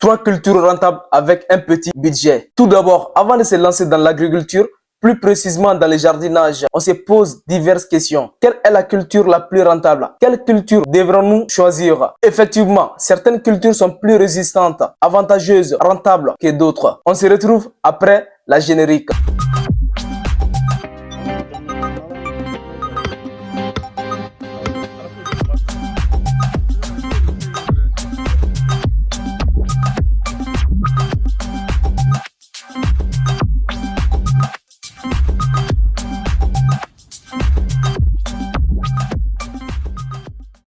Trois cultures rentables avec un petit budget. Tout d'abord, avant de se lancer dans l'agriculture, plus précisément dans le jardinage, on se pose diverses questions. Quelle est la culture la plus rentable? Quelle culture devrons-nous choisir? Effectivement, certaines cultures sont plus résistantes, avantageuses, rentables que d'autres. On se retrouve après la générique.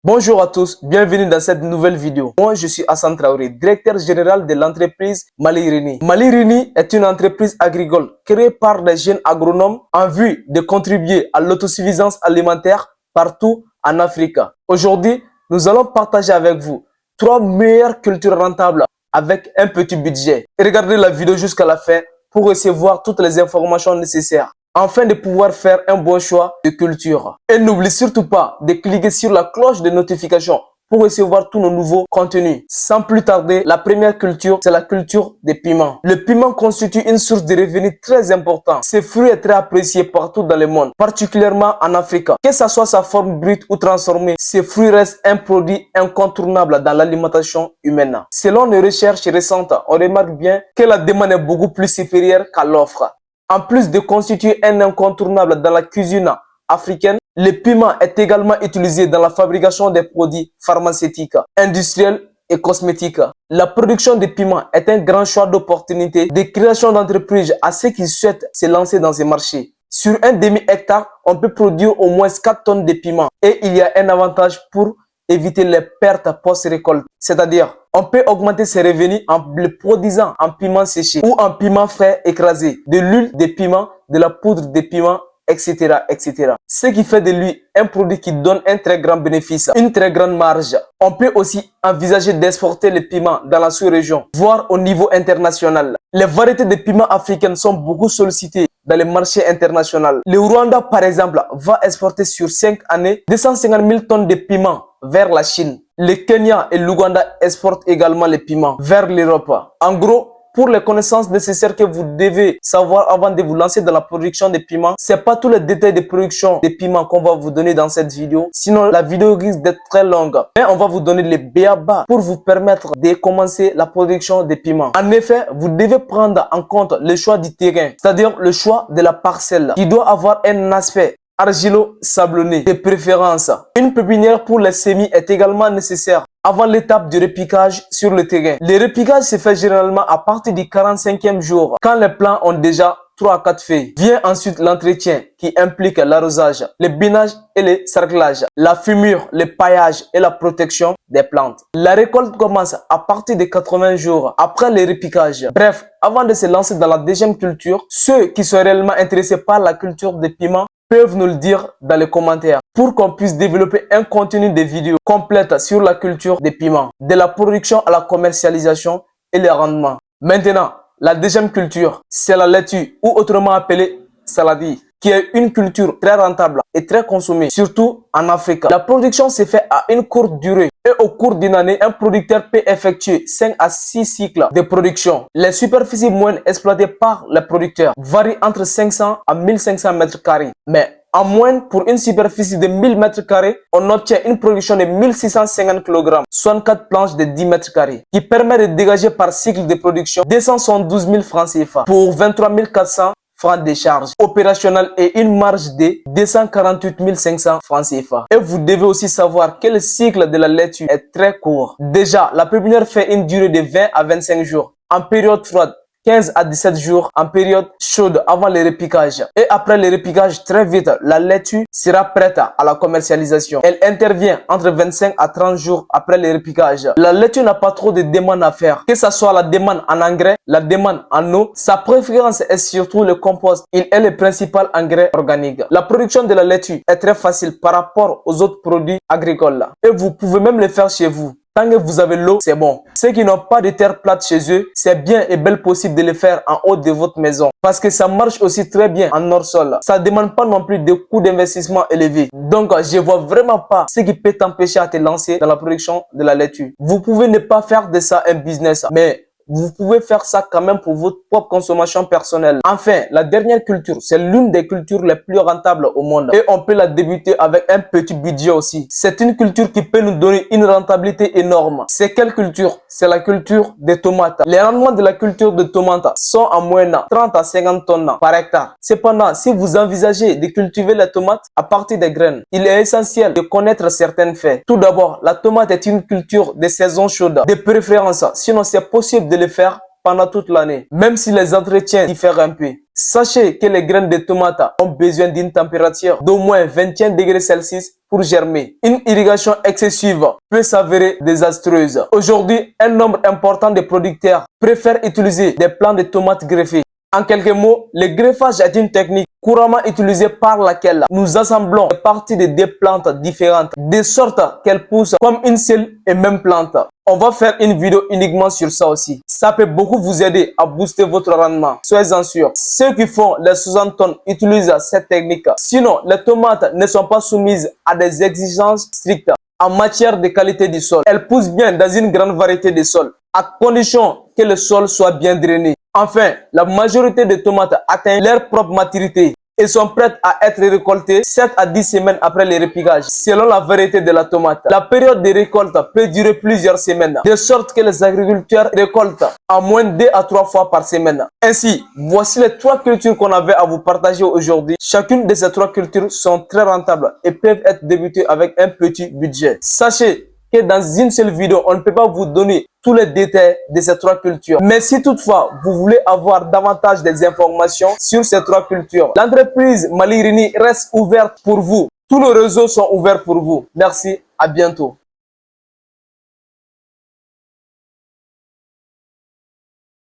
Bonjour à tous, bienvenue dans cette nouvelle vidéo. Moi, je suis Hassan Traoré, directeur général de l'entreprise Malirini. Malirini est une entreprise agricole créée par des jeunes agronomes en vue de contribuer à l'autosuffisance alimentaire partout en Afrique. Aujourd'hui, nous allons partager avec vous trois meilleures cultures rentables avec un petit budget. Et regardez la vidéo jusqu'à la fin pour recevoir toutes les informations nécessaires afin de pouvoir faire un bon choix de culture. Et n'oublie surtout pas de cliquer sur la cloche de notification pour recevoir tous nos nouveaux contenus. Sans plus tarder, la première culture, c'est la culture des piments. Le piment constitue une source de revenus très importante. Ce fruit est très apprécié partout dans le monde, particulièrement en Afrique. Que ce soit sa forme brute ou transformée, ce fruit reste un produit incontournable dans l'alimentation humaine. Selon les recherches récentes, on remarque bien que la demande est beaucoup plus supérieure qu'à l'offre. En plus de constituer un incontournable dans la cuisine africaine, le piment est également utilisé dans la fabrication des produits pharmaceutiques, industriels et cosmétiques. La production de piments est un grand choix d'opportunités de création d'entreprises à ceux qui souhaitent se lancer dans ces marchés. Sur un demi-hectare, on peut produire au moins 4 tonnes de piments et il y a un avantage pour éviter les pertes post-récolte. C'est-à-dire, on peut augmenter ses revenus en le produisant en piment séché ou en piment frais écrasé, de l'huile de piment, de la poudre de piment, etc., etc. Ce qui fait de lui un produit qui donne un très grand bénéfice, une très grande marge. On peut aussi envisager d'exporter les piments dans la sous-région, voire au niveau international. Les variétés de piments africaines sont beaucoup sollicitées dans les marchés internationaux. Le Rwanda, par exemple, va exporter sur 5 années 250 000 tonnes de piments vers la Chine. Le Kenya et l'Ouganda exportent également les piments vers l'Europe. En gros, pour les connaissances nécessaires que vous devez savoir avant de vous lancer dans la production de piments, c'est pas tous les détails de production de piments qu'on va vous donner dans cette vidéo. Sinon, la vidéo risque d'être très longue. Mais on va vous donner les b.a.-ba pour vous permettre de commencer la production de piments. En effet, vous devez prendre en compte le choix du terrain, c'est-à-dire le choix de la parcelle, qui doit avoir un aspect argilo-sablonné de préférence. Une pépinière pour les semis est également nécessaire avant l'étape du repiquage sur le terrain. Le repiquage se fait généralement à partir du 45e jour, quand les plants ont déjà 3 à 4 feuilles. Vient ensuite l'entretien qui implique l'arrosage, le binage et le cerclage, la fumure, le paillage et la protection des plantes. La récolte commence à partir de 80 jours après le repiquage. Bref, avant de se lancer dans la deuxième culture, ceux qui sont réellement intéressés par la culture des piments peuvent nous le dire dans les commentaires pour qu'on puisse développer un contenu de vidéos complète sur la culture des piments, de la production à la commercialisation et le rendement. Maintenant, la deuxième culture, c'est la laitue ou autrement appelée saladie, qui est une culture très rentable et très consommée, surtout en Afrique. La production se fait à une courte durée et au cours d'une année, un producteur peut effectuer 5 à 6 cycles de production. Les superficies moyennes exploitées par les producteurs varient entre 500 à 1500 mètres carrés. Mais en moyenne, pour une superficie de 1000 mètres carrés, on obtient une production de 1650 kg, 64 planches de 10 mètres carrés, qui permet de dégager par cycle de production 212 000 francs CFA pour 23 400 francs de charge opérationnelle et une marge de 248 500 francs CFA. Et vous devez aussi savoir que le cycle de la laitue est très court. Déjà, la pépinière fait une durée de 20 à 25 jours. En période froide, 15 à 17 jours en période chaude avant le repiquage. Et après le repiquage, très vite, la laitue sera prête à la commercialisation. Elle intervient entre 25 à 30 jours après le repiquage. La laitue n'a pas trop de demandes à faire, que ce soit la demande en engrais, la demande en eau. Sa préférence est surtout le compost. Il est le principal engrais organique. La production de la laitue est très facile par rapport aux autres produits agricoles. Et vous pouvez même le faire chez vous. Tant que vous avez l'eau, c'est bon. Ceux qui n'ont pas de terre plate chez eux, c'est bien et bel possible de le faire en haut de votre maison. Parce que ça marche aussi très bien en hors-sol. Ça ne demande pas non plus de coûts d'investissement élevés. Donc, je vois vraiment pas ce qui peut t'empêcher à te lancer dans la production de la laitue. Vous pouvez ne pas faire de ça un business, mais vous pouvez faire ça quand même pour votre propre consommation personnelle. Enfin, la dernière culture, c'est l'une des cultures les plus rentables au monde. Et on peut la débuter avec un petit budget aussi. C'est une culture qui peut nous donner une rentabilité énorme. C'est quelle culture? C'est la culture des tomates. Les rendements de la culture de tomates sont en moyenne 30 à 50 tonnes par hectare. Cependant, si vous envisagez de cultiver la tomate à partir des graines, il est essentiel de connaître certains faits. Tout d'abord, la tomate est une culture de saison chaude, de préférence. Sinon, c'est possible de le faire pendant toute l'année, même si les entretiens diffèrent un peu. Sachez que les graines de tomates ont besoin d'une température d'au moins 21 degrés Celsius pour germer. Une irrigation excessive peut s'avérer désastreuse. Aujourd'hui, un nombre important de producteurs préfèrent utiliser des plants de tomates greffés. En quelques mots, le greffage est une technique couramment utilisée par laquelle nous assemblons des parties de deux plantes différentes, de sorte qu'elles poussent comme une seule et même plante. On va faire une vidéo uniquement sur ça aussi. Ça peut beaucoup vous aider à booster votre rendement. Soyez-en sûrs. Ceux qui font les 60 tonnes utilisent cette technique. Sinon, les tomates ne sont pas soumises à des exigences strictes en matière de qualité du sol. Elles poussent bien dans une grande variété de sols, à condition que le sol soit bien drainé. Enfin, la majorité des tomates atteignent leur propre maturité et sont prêtes à être récoltées 7 à 10 semaines après le repiquage, selon la variété de la tomate. La période de récolte peut durer plusieurs semaines, de sorte que les agriculteurs récoltent en moins de 2 à 3 fois par semaine. Ainsi, voici les 3 cultures qu'on avait à vous partager aujourd'hui. Chacune de ces 3 cultures sont très rentables et peuvent être débutées avec un petit budget. Sachez que dans une seule vidéo, on ne peut pas vous donner tous les détails de ces 3 cultures. Mais si toutefois, vous voulez avoir davantage des informations sur ces 3 cultures, l'entreprise Mali Rini reste ouverte pour vous. Tous nos réseaux sont ouverts pour vous. Merci, à bientôt.